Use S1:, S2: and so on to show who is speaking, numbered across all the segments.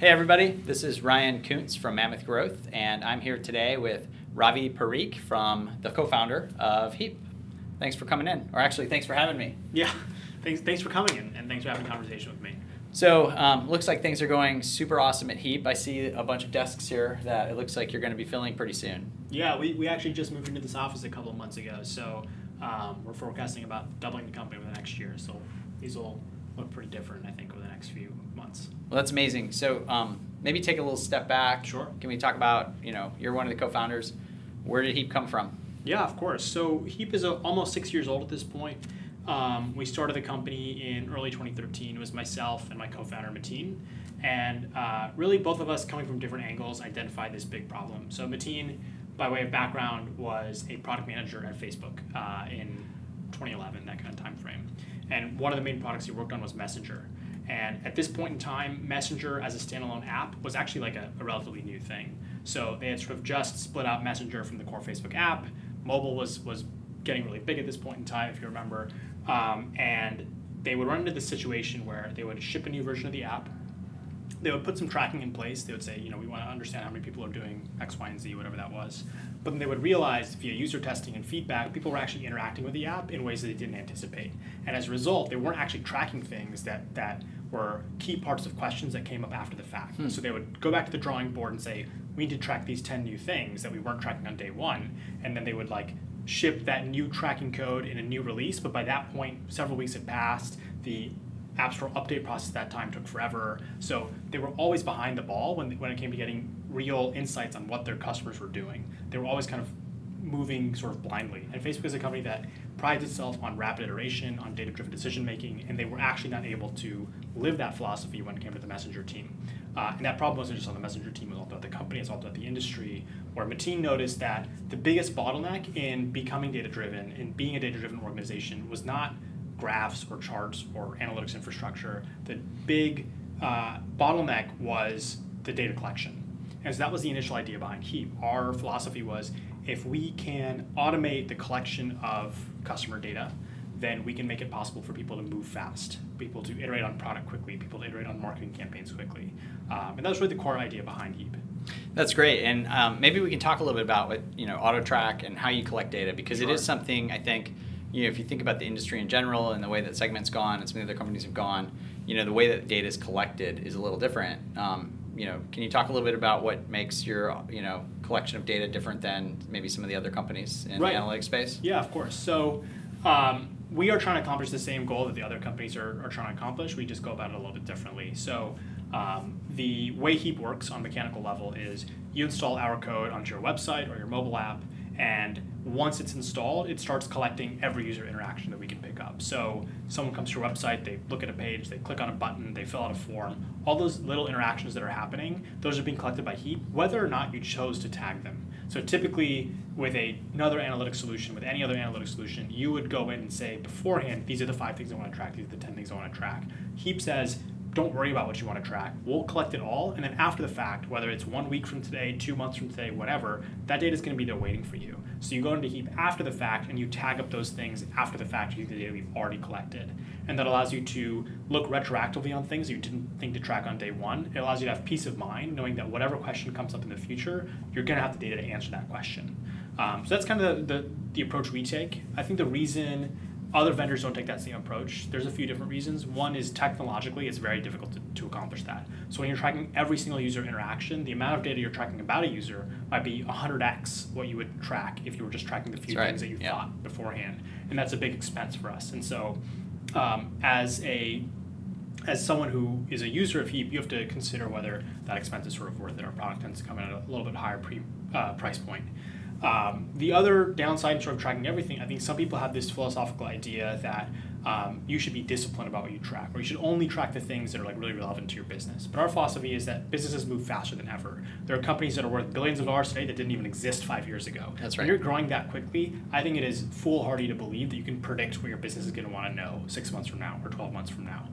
S1: Hey everybody, this is Ryan Koonce from Mammoth Growth, and I'm here today with Ravi Parikh, the co-founder of Heap. Thanks for coming in, or actually thanks for having me.
S2: Yeah, thanks for coming in, and thanks for having a conversation with me.
S1: So, looks like things are going super awesome at Heap. I see a bunch of desks here that it looks like you're going to be filling pretty soon.
S2: Yeah, we actually just moved into this office a couple of months ago, so we're forecasting about doubling the company over the next year. So these will look pretty different, I think, over the next few months.
S1: Well, that's amazing. So maybe take a little step back.
S2: Sure.
S1: Can we talk about, you're one of the co-founders. Where did Heap come from?
S2: Yeah, of course. So Heap is almost 6 years old at this point. We started the company in early 2013. It was myself and my co-founder, Mateen. And really both of us, coming from different angles, identified this big problem. So Mateen, by way of background, was a product manager at Facebook in 2011, that kind of time frame. And one of the main products he worked on was Messenger. And at this point in time, Messenger as a standalone app was actually like a relatively new thing. So they had sort of just split out Messenger from the core Facebook app. Mobile was getting really big at this point in time, if you remember. And they would run into this situation where they would ship a new version of the app. They would put some tracking in place. They would say, we want to understand how many people are doing X, Y, and Z, whatever that was. But then they would realize via user testing and feedback, people were actually interacting with the app in ways that they didn't anticipate. And as a result, they weren't actually tracking things that were key parts of questions that came up after the fact. So they would go back to the drawing board and say, we need to track these 10 new things that we weren't tracking on day one. And then they would ship that new tracking code in a new release. But by that point, several weeks had passed. The App Store update process at that time took forever. So they were always behind the ball when it came to getting real insights on what their customers were doing. They were always kind of moving sort of blindly. And Facebook is a company that prides itself on rapid iteration, on data-driven decision-making, and they were actually not able to live that philosophy when it came to the Messenger team. And that problem wasn't just on the Messenger team, it was all throughout the company, it's all throughout the industry, where Mateen noticed that the biggest bottleneck in becoming data-driven, in being a data-driven organization, was not graphs or charts or analytics infrastructure. The big bottleneck was the data collection. And so that was the initial idea behind Heap. Our philosophy was, if we can automate the collection of customer data, then we can make it possible for people to move fast, people to iterate on product quickly, people to iterate on marketing campaigns quickly. And that was really the core idea behind Heap.
S1: That's great. And maybe we can talk a little bit about what, auto track and how you collect data, because
S2: Sure.
S1: It is something, I think, if you think about the industry in general and the way that Segment's gone and some of the other companies have gone, the way that data is collected is a little different. Can you talk a little bit about what makes your, collection of data different than maybe some of the other companies in
S2: Right.
S1: the analytics space?
S2: Yeah, of course. So we are trying to accomplish the same goal that the other companies are trying to accomplish. We just go about it a little bit differently. So the way Heap works on a mechanical level is you install our code onto your website or your mobile app, and once it's installed, it starts collecting every user interaction that we can pick up. So someone comes to your website, they look at a page, they click on a button, they fill out a form. All those little interactions that are happening, those are being collected by Heap, whether or not you chose to tag them. So typically with another analytics solution, with any other analytics solution, you would go in and say beforehand, these are the 5 things I want to track, these are the 10 things I want to track. Heap says, don't worry about what you want to track. We'll collect it all, and then after the fact, whether it's 1 week from today, 2 months from today, whatever, that data is going to be there waiting for you. So you go into Heap after the fact, and you tag up those things after the fact using the data we've already collected. And that allows you to look retroactively on things that you didn't think to track on day one. It allows you to have peace of mind, knowing that whatever question comes up in the future, you're going to have the data to answer that question. So that's kind of the approach we take. I think the reason other vendors don't take that same approach, there's a few different reasons. One is technologically, it's very difficult to accomplish that. So when you're tracking every single user interaction, the amount of data you're tracking about a user might be 100x what you would track if you were just tracking the few things that you thought beforehand. And that's a big expense for us. And so as someone who is a user of Heap, you have to consider whether that expense is sort of worth it. Our product tends to come in at a little bit higher price point. The other downside in sort of tracking everything, I think some people have this philosophical idea that you should be disciplined about what you track, or you should only track the things that are really relevant to your business. But our philosophy is that businesses move faster than ever. There are companies that are worth billions of dollars today that didn't even exist 5 years ago.
S1: That's right.
S2: When you're growing that quickly, I think it is foolhardy to believe that you can predict what your business is going to want to know 6 months from now or 12 months from now.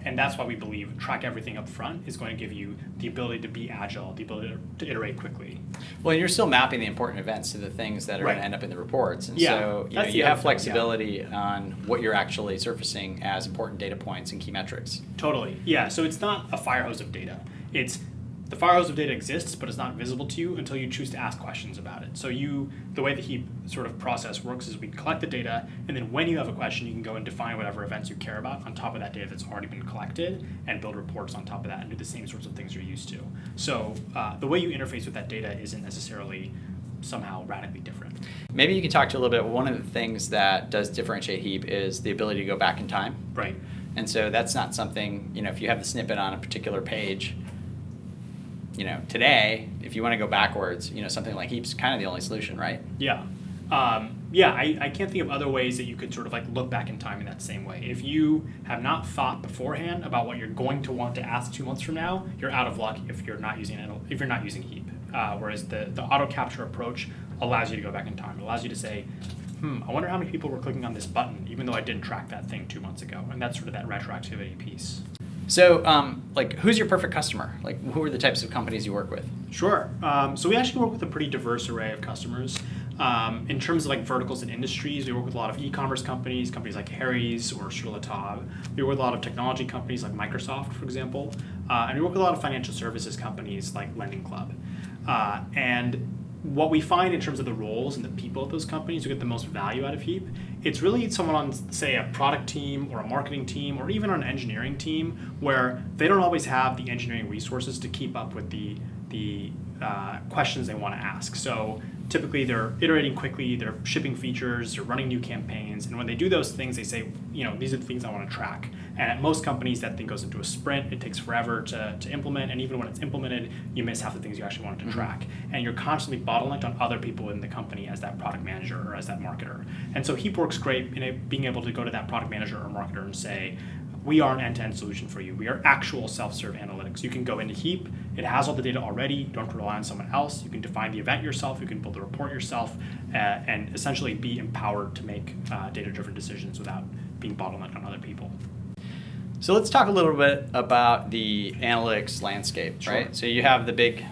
S2: And that's why we believe track everything up front is going to give you the ability to be agile, the ability to iterate quickly.
S1: Well, and you're still mapping the important events to the things that are going to end up in the reports. And so you have flexibility on what you're actually surfacing as important data points and key metrics.
S2: Totally. Yeah. So it's not a fire hose of data. It's the fire hose of data exists, but it's not visible to you until you choose to ask questions about it. So the way the Heap sort of process works is we collect the data, and then when you have a question, you can go and define whatever events you care about on top of that data that's already been collected, and build reports on top of that and do the same sorts of things you're used to. So the way you interface with that data isn't necessarily somehow radically different.
S1: Maybe you can talk to a little bit. One of the things that does differentiate Heap is the ability to go back in time.
S2: Right.
S1: And so that's not something, if you have the snippet on a particular page, today, if you want to go backwards, something like Heap's kind of the only solution, right?
S2: Yeah. I can't think of other ways that you could sort of like look back in time in that same way. If you have not thought beforehand about what you're going to want to ask 2 months from now, you're out of luck if you're not using Heap. Whereas the auto capture approach allows you to go back in time. It allows you to say, I wonder how many people were clicking on this button, even though I didn't track that thing 2 months ago. And that's sort of that retroactivity piece.
S1: So, who's your perfect customer? Who are the types of companies you work with?
S2: Sure. So we actually work with a pretty diverse array of customers. In terms of verticals and industries, we work with a lot of e-commerce companies like Harry's or Sur La Table. We work with a lot of technology companies like Microsoft, for example. And we work with a lot of financial services companies like Lending Club. And what we find in terms of the roles and the people at those companies who get the most value out of Heap, it's really someone on, say, a product team or a marketing team or even on an engineering team where they don't always have the engineering resources to keep up with the questions they want to ask. So typically they're iterating quickly, they're shipping features, they're running new campaigns, and when they do those things, they say, these are the things I want to track. And at most companies, that thing goes into a sprint. It takes forever to implement, and even when it's implemented, you miss half the things you actually wanted to track. And you're constantly bottlenecked on other people in the company as that product manager or as that marketer. And so Heap works great in being able to go to that product manager or marketer and say, we are an end-to-end solution for you. We are actual self-serve analytics. You can go into Heap. It has all the data already. You don't have to rely on someone else. You can define the event yourself. You can build the report yourself, and essentially be empowered to make data-driven decisions without being bottlenecked on other people.
S1: So let's talk a little bit about the analytics landscape,
S2: Sure.
S1: right? So you have the big,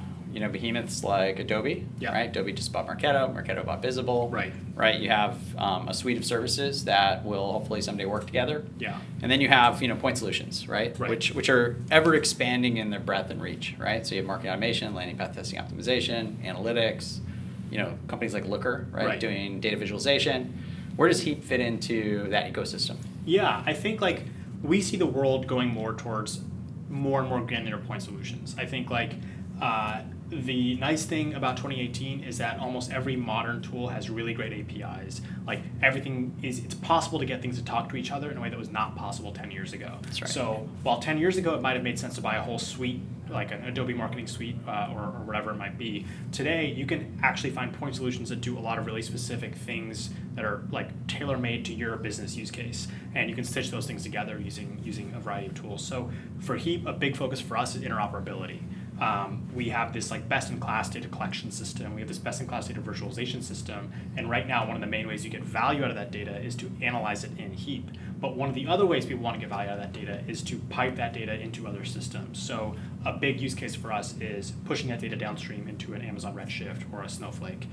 S1: behemoths like Adobe,
S2: Yeah.
S1: right? Adobe just bought Marketo. Marketo bought Visible,
S2: Right.
S1: Right. You have a suite of services that will hopefully someday work together.
S2: Yeah.
S1: And then you have, point solutions, right?
S2: Right.
S1: Which are ever expanding in their breadth and reach, right? So you have marketing automation, landing path testing optimization, analytics, companies like Looker, right? Doing data visualization. Where does Heap fit into that ecosystem?
S2: Yeah, I think we see the world going more towards more and more granular point solutions. I think the nice thing about 2018 is that almost every modern tool has really great APIs. It's possible to get things to talk to each other in a way that was not possible 10 years ago.
S1: That's right.
S2: So while 10 years ago it might have made sense to buy a whole suite, like an Adobe Marketing Suite or whatever it might be, today you can actually find point solutions that do a lot of really specific things that are tailor-made to your business use case. And you can stitch those things together using a variety of tools. So for Heap, a big focus for us is interoperability. We have this best-in-class data collection system. We have this best-in-class data visualization system. And right now, one of the main ways you get value out of that data is to analyze it in Heap. But one of the other ways people want to get value out of that data is to pipe that data into other systems. So a big use case for us is pushing that data downstream into an Amazon Redshift or a Snowflake.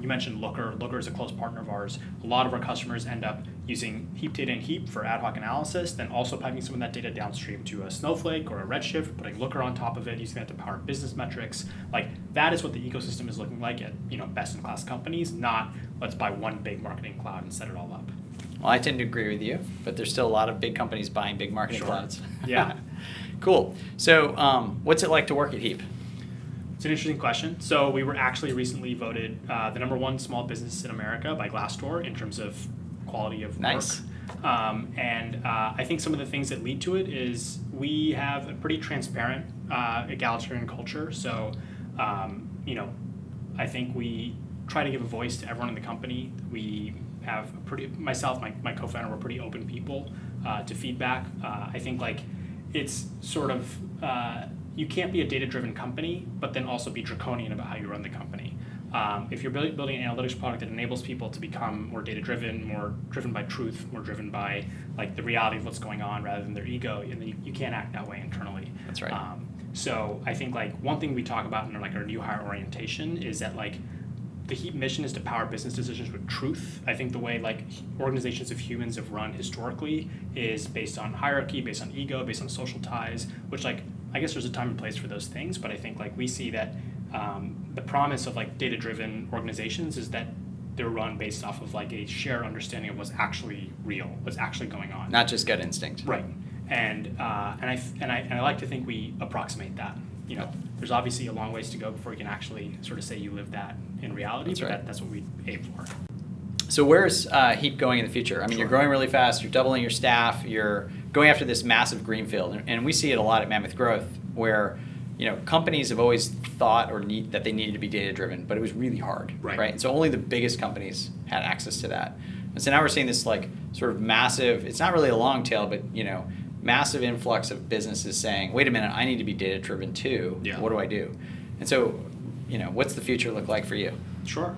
S2: You mentioned Looker. Looker is a close partner of ours. A lot of our customers end up using Heap data in Heap for ad hoc analysis, then also piping some of that data downstream to a Snowflake or a Redshift, putting Looker on top of it, using that to power business metrics. That is what the ecosystem is looking like at best-in-class companies, not let's buy one big marketing cloud and set it all up.
S1: Well, I tend to agree with you, but there's still a lot of big companies buying big marketing
S2: Sure.
S1: clouds.
S2: Yeah.
S1: Cool. So what's it like to work at Heap?
S2: It's an interesting question. So we were actually recently voted the #1 small business in America by Glassdoor in terms of quality of
S1: Nice.
S2: work. I think some of the things that lead to it is we have a pretty transparent, egalitarian culture. So, I think we try to give a voice to everyone in the company. We have myself, my co-founder, we're pretty open people to feedback. I think it's sort of, you can't be a data-driven company, but then also be draconian about how you run the company. If you're building an analytics product that enables people to become more data-driven, more driven by truth, more driven by the reality of what's going on rather than their ego, and then you can't act that way internally.
S1: That's right.
S2: So I think one thing we talk about in our new hire orientation is that the Heap mission is to power business decisions with truth. I think the way organizations of humans have run historically is based on hierarchy, based on ego, based on social ties, which I guess there's a time and place for those things, but I think like we see that the promise of like data-driven organizations is that they're run based off of like a shared understanding of what's actually real, what's actually going on.
S1: Not just gut instinct.
S2: Right. And I like to think we approximate that. You know, there's obviously a long ways to go before you can actually sort of say you live that in reality,
S1: That's
S2: but
S1: right.
S2: that's what we aim for.
S1: So where's Heap going in the future? I mean,
S2: Sure.
S1: You're growing really fast, you're doubling your staff, you're going after this massive greenfield. And we see it a lot at Mammoth Growth where, companies have always thought that they needed to be data-driven, but it was really hard,
S2: Right.
S1: And so only the biggest companies had access to that. And so now we're seeing this like sort of massive, it's not really a long tail, but, massive influx of businesses saying, wait a minute, I need to be data-driven too.
S2: Yeah.
S1: What do I do? And so, what's the future look like for you?
S2: Sure.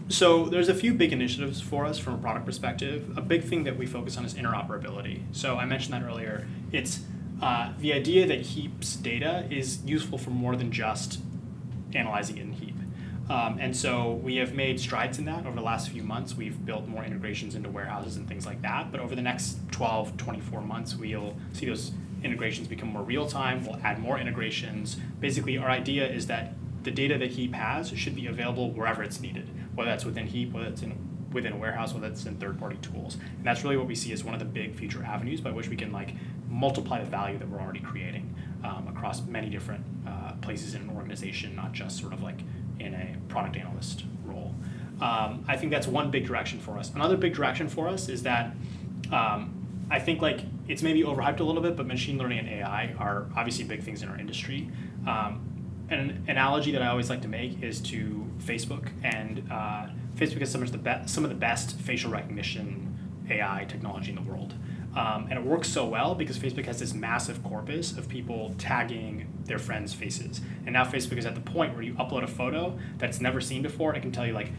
S2: So there's a few big initiatives for us from a product perspective. A big thing that we focus on is interoperability. So I mentioned that earlier. It's the idea that Heap's data is useful for more than just analyzing it in Heap. And so we have made strides in that over the last few months. We've built more integrations into warehouses and things like that. But over the next 12, 24 months, we'll see those integrations become more real time. We'll add more integrations. Basically, our idea is that the data that Heap has should be available wherever it's needed, whether that's within Heap, whether it's within a warehouse, whether it's in third-party tools. And that's really what we see as one of the big future avenues by which we can like multiply the value that we're already creating across many different places in an organization, not just sort of like in a product analyst role. I think that's one big direction for us. Another big direction for us is that I think like it's maybe overhyped a little bit, but machine learning and AI are obviously big things in our industry. An analogy that I always like to make is to Facebook, and Facebook has some of the best facial recognition AI technology in the world. And it works so well because Facebook has this massive corpus of people tagging their friends' faces. And now Facebook is at the point where you upload a photo that it's never seen before. It can tell you like,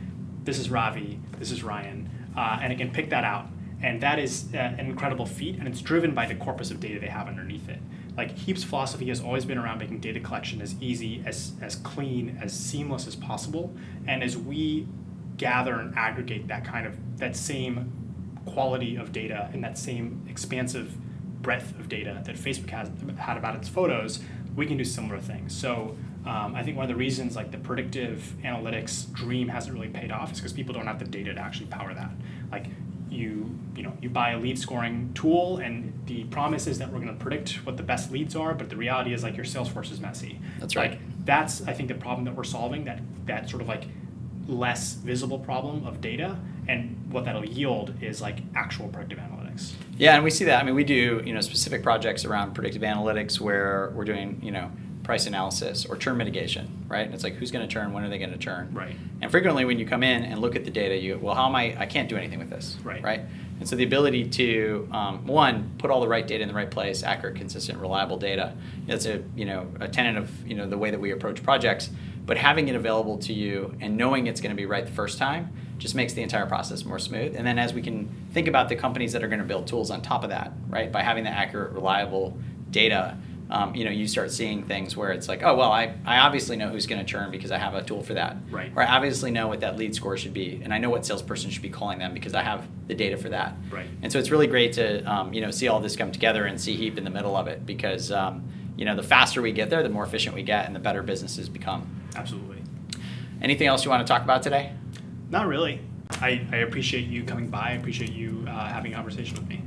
S2: this is Ravi, this is Ryan, and it can pick that out. And that is an incredible feat, and it's driven by the corpus of data they have underneath it. Like Heap's philosophy has always been around making data collection as easy, as clean, as seamless as possible. And as we gather and aggregate that same quality of data and that same expansive breadth of data that Facebook had about its photos, we can do similar things. So I think one of the reasons like the predictive analytics dream hasn't really paid off is because people don't have the data to actually power that. Like you buy a lead scoring tool and the promise is that we're going to predict what the best leads are, but the reality is like your Salesforce is messy.
S1: That's right.
S2: Like that's I think the problem that we're solving, that sort of like less visible problem of data, and what that'll yield is like actual predictive analytics.
S1: Yeah, and we see that. I mean, we do specific projects around predictive analytics where we're doing price analysis or churn mitigation, right? And it's like who's going to churn, when are they going to churn?
S2: Right.
S1: And frequently when you come in and look at the data, how am I can't do anything with this,
S2: right?
S1: And so the ability to one, put all the right data in the right place, accurate, consistent, reliable data. That's a tenet of the way that we approach projects. But having it available to you and knowing it's going to be right the first time just makes the entire process more smooth. And then as we can think about the companies that are going to build tools on top of that, right? By having the accurate, reliable data, you start seeing things where it's like, oh, well, I obviously know who's going to churn because I have a tool for that.
S2: Right.
S1: Or I obviously know what that lead score should be, and I know what salesperson should be calling them because I have the data for that.
S2: Right.
S1: And so it's really great to see all this come together and see Heap in the middle of it because the faster we get there, the more efficient we get and the better businesses become.
S2: Absolutely.
S1: Anything else you want to talk about today?
S2: Not really. I appreciate you coming by. I appreciate you having a conversation with me.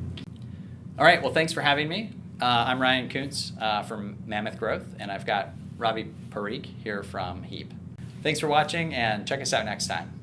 S1: All right. Well, thanks for having me. I'm Ryan Koonce from Mammoth Growth, and I've got Ravi Parikh here from Heap. Thanks for watching, and check us out next time.